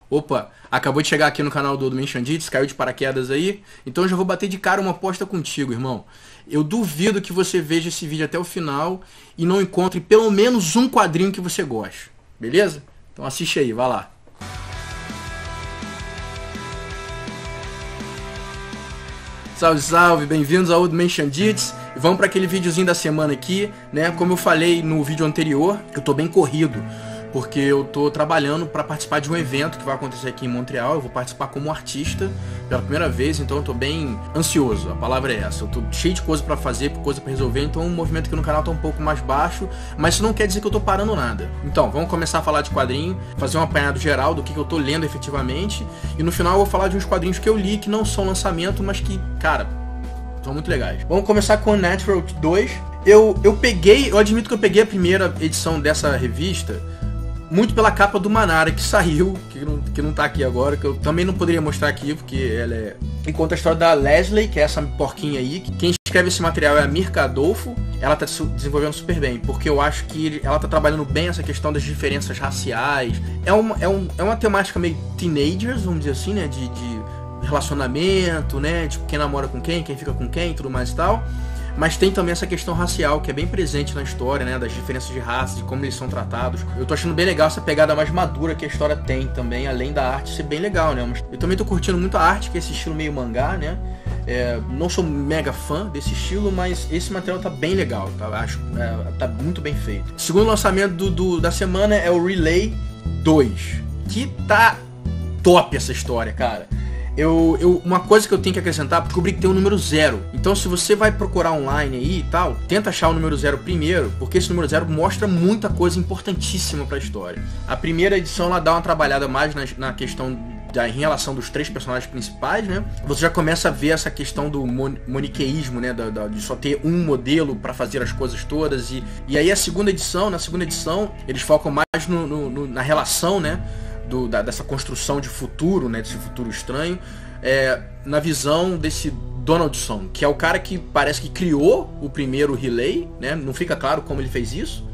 Opa, acabou de chegar aqui no canal do Menchandits, caiu de paraquedas aí, então eu já vou bater de cara uma aposta contigo, irmão. Eu duvido que você veja esse vídeo até o final e não encontre pelo menos um quadrinho que você goste, beleza? Então assiste aí, vai lá. Salve, salve, bem-vindos ao Menchandits. E vamos para aquele videozinho da semana aqui, né? Como eu falei no vídeo anterior, eu tô bem corrido, porque eu tô trabalhando para participar de um evento que vai acontecer aqui em Montreal. Eu vou participar como artista pela primeira vez, então eu tô bem ansioso, a palavra é essa. Eu tô cheio de coisa para fazer, coisa para resolver, então o movimento aqui no canal tá um pouco mais baixo, mas isso não quer dizer que eu tô parando nada. Então, vamos começar a falar de quadrinho, fazer um apanhado geral do que eu tô lendo efetivamente, e no final eu vou falar de uns quadrinhos que eu li, que não são lançamento, mas que, cara, são muito legais. Vamos começar com Unnatural 2. Eu admito que eu peguei a primeira edição dessa revista muito pela capa do Manara, que saiu, que não tá aqui agora, que eu também não poderia mostrar aqui, porque ela é... E conta a história da Leslie, que é essa porquinha aí, que quem escreve esse material é a Mirka Adolfo. Ela tá se desenvolvendo super bem, porque eu acho que ela tá trabalhando bem essa questão das diferenças raciais. É uma temática meio teenagers, vamos dizer assim, né, de relacionamento, né, tipo, quem namora com quem fica com quem, tudo mais e tal. Mas tem também essa questão racial, que é bem presente na história, né, das diferenças de raça, de como eles são tratados. Eu tô achando bem legal essa pegada mais madura que a história tem também, além da arte ser bem legal, né. Mas eu também tô curtindo muito a arte, que é esse estilo meio mangá, né. Não sou mega fã desse estilo, mas esse material tá bem legal, tá? Acho tá muito bem feito. O segundo lançamento da semana é o Relay 2, que tá top essa história, cara. Uma coisa que eu tenho que acrescentar, descobri que tem um número 0. Então se você vai procurar online aí e tal, tenta achar o número 0 primeiro, porque esse número 0 mostra muita coisa importantíssima pra história. A primeira edição ela dá uma trabalhada mais na questão em relação dos três personagens principais, né? Você já começa a ver essa questão do maniqueísmo, né? De só ter um modelo para fazer as coisas todas. E aí na segunda edição, eles focam mais na relação, né? Dessa construção de futuro, né? Desse futuro estranho, na visão desse Donaldson, que é o cara que parece que criou o primeiro Relay, né? Não fica claro como ele fez isso,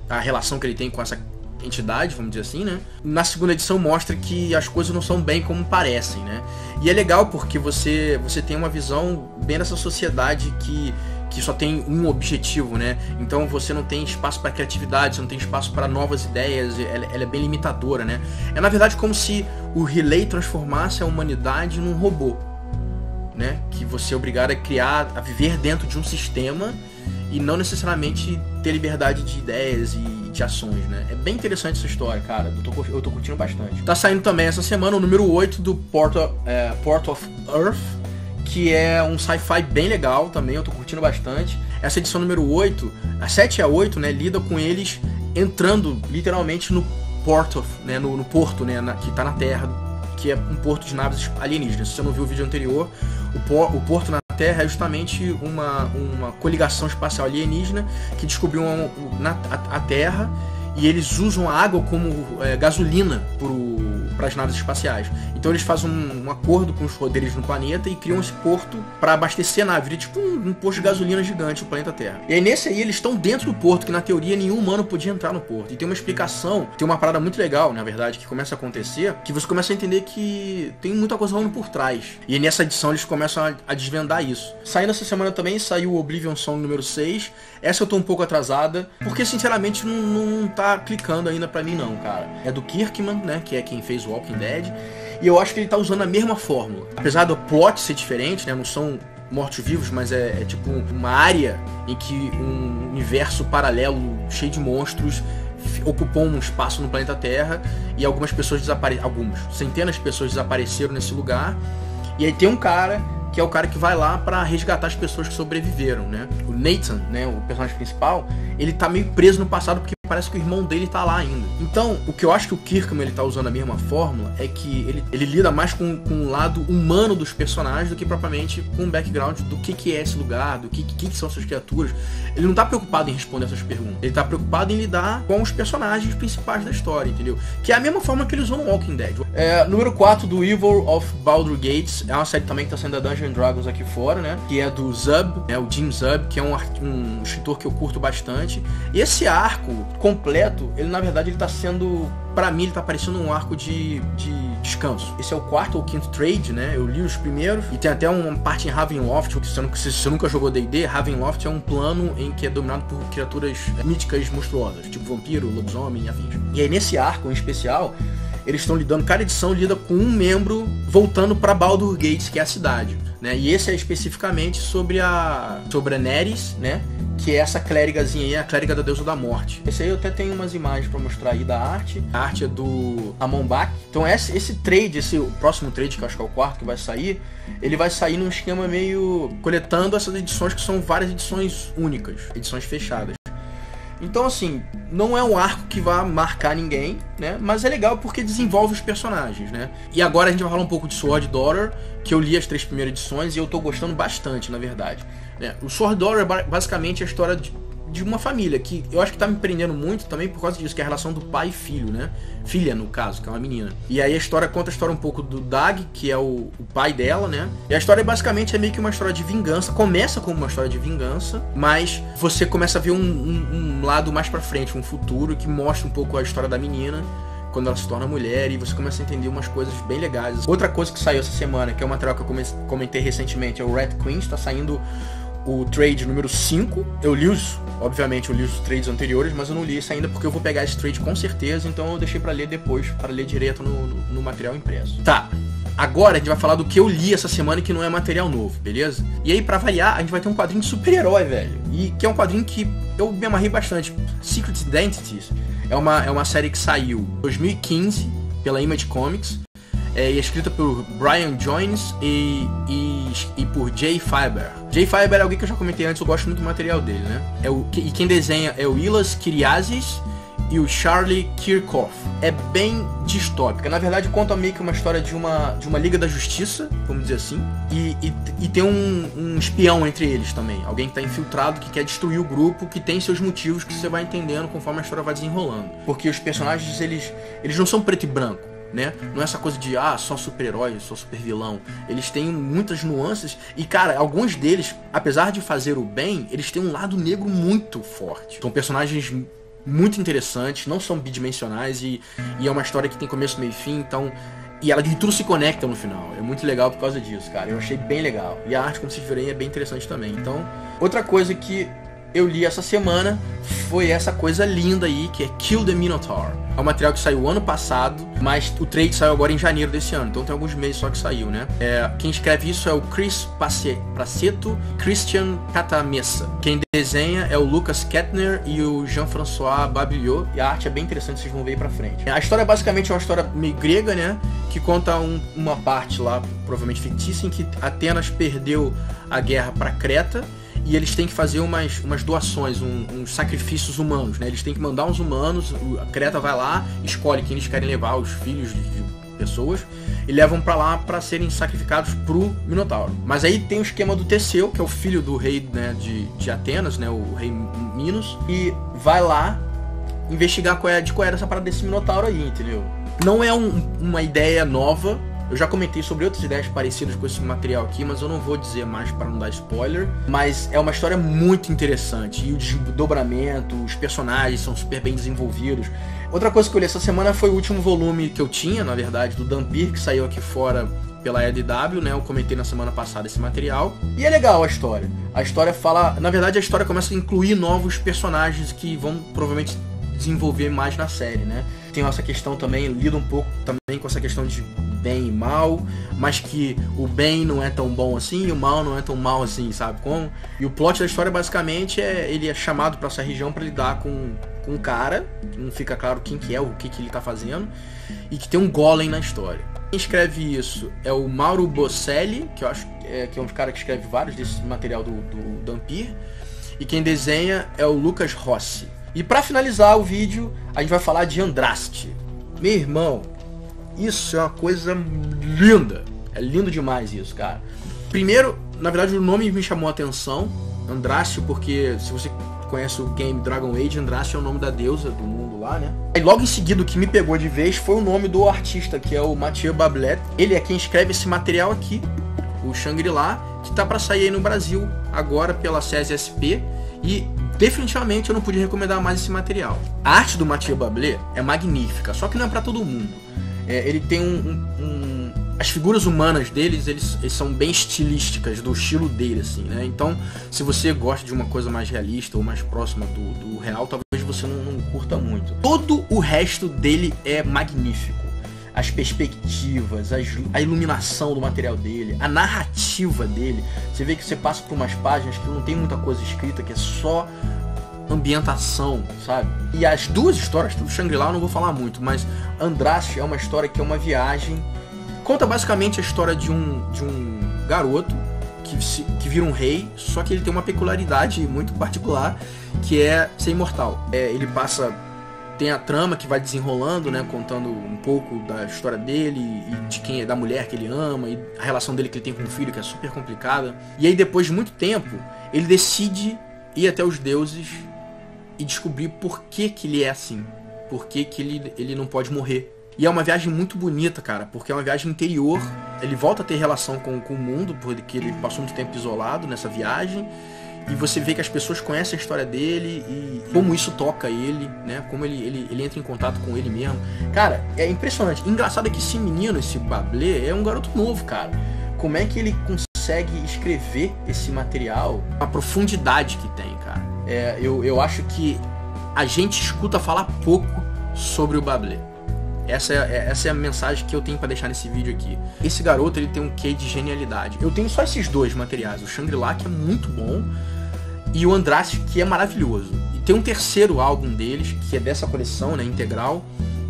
a relação que ele tem com essa entidade, vamos dizer assim, né? Na segunda edição mostra que as coisas não são bem como parecem, né? E é legal porque você tem uma visão bem dessa sociedade que só tem um objetivo, né? Então você não tem espaço para criatividade, você não tem espaço para novas ideias, ela é bem limitadora, né? É na verdade como se o Relay transformasse a humanidade num robô, né? Que você é obrigado a viver dentro de um sistema e não necessariamente ter liberdade de ideias e de ações, né? É bem interessante essa história, cara. Eu tô curtindo bastante. Tá saindo também essa semana o número 8 do Port of Earth, que é um sci-fi bem legal também, eu tô curtindo bastante. Essa edição número 8, a 7 e a 8, né, lida com eles entrando literalmente no Port of, né, no porto, né, que tá na Terra, que é um porto de naves alienígenas. Se você não viu o vídeo anterior, o porto na Terra é justamente uma coligação espacial alienígena que descobriu a Terra, e eles usam a água como gasolina para as naves espaciais. Então eles fazem um acordo com os poderes no planeta e criam esse porto para abastecer a nave. Vira tipo um posto de gasolina gigante no planeta Terra. E aí nesse aí eles estão dentro do porto, que na teoria nenhum humano podia entrar no porto. E tem uma explicação, tem uma parada muito legal, na verdade, que começa a acontecer, que você começa a entender que tem muita coisa rolando por trás. E nessa edição eles começam a desvendar isso. Saindo essa semana também saiu o Oblivion Song número 6. Essa eu tô um pouco atrasada, porque sinceramente não tá clicando ainda pra mim não, cara. É do Kirkman, né, que é quem fez o Walking Dead, e eu acho que ele tá usando a mesma fórmula. Apesar do plot ser diferente, né, não são mortos-vivos, mas é tipo uma área em que um universo paralelo cheio de monstros ocupou um espaço no planeta Terra, e algumas pessoas centenas de pessoas desapareceram nesse lugar, e aí tem um cara que é o cara que vai lá pra resgatar as pessoas que sobreviveram, né? O Nathan, né, o personagem principal, ele tá meio preso no passado porque parece que o irmão dele tá lá ainda. Então, o que eu acho que o Kirkman ele tá usando a mesma fórmula é que ele lida mais com o lado humano dos personagens do que propriamente com o background do que é esse lugar, do que são essas criaturas. Ele não tá preocupado em responder essas perguntas. Ele tá preocupado em lidar com os personagens principais da história, entendeu? Que é a mesma forma que ele usou no Walking Dead. Número 4 do Evil of Baldur Gates, é uma série também que tá saindo da Dungeons & Dragons aqui fora, né? Que é do Zub, né? O Jim Zub, que é um escritor que eu curto bastante. E esse arco completo, ele na verdade ele tá sendo, pra mim ele tá parecendo um arco de descanso. Esse é o quarto ou quinto trade, né? Eu li os primeiros e tem até uma parte em Ravenloft. Se você nunca jogou D&D, Ravenloft é um plano em que é dominado por criaturas míticas monstruosas, tipo vampiro, lobisomem e afins. E aí nesse arco em especial, eles estão lidando, cada edição lida com um membro voltando para Baldur Gates, que é a cidade, né? E esse é especificamente sobre a Neris, né? Que é essa clérigazinha aí, a clériga da deusa da morte. Esse aí eu até tenho umas imagens para mostrar aí da arte. A arte é do Amon Bach. Então esse trade, o próximo trade, que eu acho que é o quarto que vai sair, ele vai sair num esquema meio coletando essas edições que são várias edições únicas, edições fechadas. Então, assim, não é um arco que vai marcar ninguém, né? Mas é legal porque desenvolve os personagens, né? E agora a gente vai falar um pouco de Sword Daughter, que eu li as 3 primeiras edições e eu tô gostando bastante, na verdade, né? O Sword Daughter é basicamente a história de uma família, que eu acho que tá me prendendo muito também por causa disso, que é a relação do pai e filho, né? Filha, no caso, que é uma menina. E aí a história conta a história um pouco do Dag, que é o pai dela, né? E a história basicamente é meio que uma história de vingança. Começa como uma história de vingança, mas você começa a ver um lado mais pra frente, um futuro que mostra um pouco a história da menina quando ela se torna mulher, e você começa a entender umas coisas bem legais. Outra coisa que saiu essa semana, que é um material que eu comentei recentemente, é o Red Queen. Tá saindo o trade número 5. Obviamente eu li os trades anteriores, mas eu não li isso ainda porque eu vou pegar esse trade com certeza, então eu deixei pra ler depois, para ler direto no material impresso. Tá, agora a gente vai falar do que eu li essa semana e que não é material novo, beleza? E aí, pra variar, a gente vai ter um quadrinho de super-herói, velho, e que é um quadrinho que eu me amarrei bastante. Secret Identities é uma série que saiu em 2015 pela Image Comics. É escrita por Brian Jones e por Jay Faber. Jay Faber é alguém que eu já comentei antes, eu gosto muito do material dele, né? E quem desenha é o Ilas Kyriazis e o Charlie Kirchhoff. É bem distópica. Na verdade, conta meio que uma história de uma Liga da Justiça, vamos dizer assim, e tem um espião entre eles também. Alguém que tá infiltrado, que quer destruir o grupo, que tem seus motivos que você vai entendendo conforme a história vai desenrolando. Porque os personagens, eles não são preto e branco, né? Não é essa coisa de, só super-herói, só super-vilão. Eles têm muitas nuances e, cara, alguns deles, apesar de fazer o bem, eles têm um lado negro muito forte. São personagens muito interessantes, não são bidimensionais e é uma história que tem começo, meio e fim, então... E tudo se conecta no final. É muito legal por causa disso, cara. Eu achei bem legal. E a arte, como vocês verem, é bem interessante também. Então, outra coisa que eu li essa semana foi essa coisa linda aí, que é Kill the Minotaur. É um material que saiu ano passado, mas o trade saiu agora em janeiro desse ano, então tem alguns meses só que saiu, né? Quem escreve isso é o Chris Praceto, Christian Catamessa. Quem desenha é o Lucas Kettner e o Jean-François Babillot, e a arte é bem interessante, vocês vão ver aí pra frente. A história basicamente é uma história meio grega, né? Que conta uma parte lá, provavelmente fictícia, em que Atenas perdeu a guerra pra Creta, e eles têm que fazer umas doações, uns sacrifícios humanos, né? Eles têm que mandar uns humanos, a Creta vai lá, escolhe quem eles querem levar, os filhos de pessoas, e levam pra lá pra serem sacrificados pro Minotauro. Mas aí tem o esquema do Teseu, que é o filho do rei, né, de Atenas, né, o rei Minos, e vai lá investigar qual era essa parada desse Minotauro aí, entendeu? Não é uma ideia nova. Eu já comentei sobre outras ideias parecidas com esse material aqui, mas eu não vou dizer mais para não dar spoiler. Mas é uma história muito interessante, e o desdobramento, os personagens são super bem desenvolvidos. Outra coisa que eu li essa semana foi o último volume que eu tinha, na verdade, do Dhampir, que saiu aqui fora pela EDW, né? Eu comentei na semana passada esse material. E é legal a história. A história fala... Na verdade, a história começa a incluir novos personagens que vão provavelmente desenvolver mais na série, né? Tem essa questão também, lida um pouco também com essa questão de bem e mal, mas que o bem não é tão bom assim e o mal não é tão mal assim, sabe como? E o plot da história basicamente ele é chamado para essa região para lidar com um cara, não fica claro quem que é, o que ele tá fazendo, e que tem um golem na história. Quem escreve isso é o Mauro Bocelli, que eu acho que é um cara que escreve vários desse material do Dhampir, e quem desenha é o Lucas Rossi. E para finalizar o vídeo, a gente vai falar de Andraste. Meu irmão, isso é uma coisa linda. É lindo demais isso, cara. Primeiro, na verdade, o nome me chamou a atenção, Andraste, porque se você conhece o game Dragon Age, Andraste é o nome da deusa do mundo lá, né? E logo em seguida, o que me pegou de vez foi o nome do artista, que é o Mathieu Bablet. Ele é quem escreve esse material aqui, o Shangri-La, que tá para sair aí no Brasil agora pela CESSP. E definitivamente eu não podia recomendar mais esse material. A arte do Mathieu Bablé é magnífica, só que não é pra todo mundo. Ele tem as figuras humanas deles, eles são bem estilísticas, do estilo dele, assim, né? Então, se você gosta de uma coisa mais realista ou mais próxima do real, talvez você não curta muito. Todo o resto dele é magnífico. As perspectivas, a iluminação do material dele, a narrativa dele. Você vê que você passa por umas páginas que não tem muita coisa escrita, que é só ambientação, sabe? E as duas histórias, do Shangri-La eu não vou falar muito, mas Andrássy é uma história que é uma viagem. Conta basicamente a história de um garoto que vira um rei, só que ele tem uma peculiaridade muito particular, que é ser imortal. Tem a trama que vai desenrolando, né, contando um pouco da história dele e da mulher que ele ama e a relação dele que ele tem com o filho, que é super complicada. E aí, depois de muito tempo, ele decide ir até os deuses e descobrir por que ele é assim, por que ele não pode morrer. E é uma viagem muito bonita, cara, porque é uma viagem interior. Ele volta a ter relação com o mundo, porque ele passou muito tempo isolado nessa viagem. E você vê que as pessoas conhecem a história dele e como isso toca ele, né? Como ele entra em contato com ele mesmo. Cara, é impressionante. Engraçado é que esse menino, esse Bablé, é um garoto novo, cara. Como é que ele consegue escrever esse material? A profundidade que tem, cara. Eu acho que a gente escuta falar pouco sobre o Bablé. Essa é a mensagem que eu tenho pra deixar nesse vídeo aqui. Esse garoto, ele tem um quê de genialidade. Eu tenho só esses dois materiais. O Shangri-La, que é muito bom, e o Andrássy, que é maravilhoso. E tem um terceiro álbum deles, que é dessa coleção, né, integral,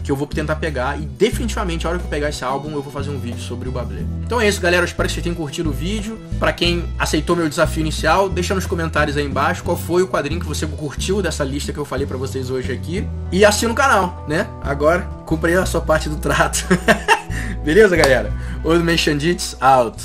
que eu vou tentar pegar. E definitivamente, a hora que eu pegar esse álbum, eu vou fazer um vídeo sobre o Bablé. Então é isso, galera. Eu espero que vocês tenham curtido o vídeo. Pra quem aceitou meu desafio inicial, deixa nos comentários aí embaixo qual foi o quadrinho que você curtiu dessa lista que eu falei pra vocês hoje aqui. E assina o canal, né? Agora, cumpra aí a sua parte do trato. Beleza, galera? Old Man Xandits, out.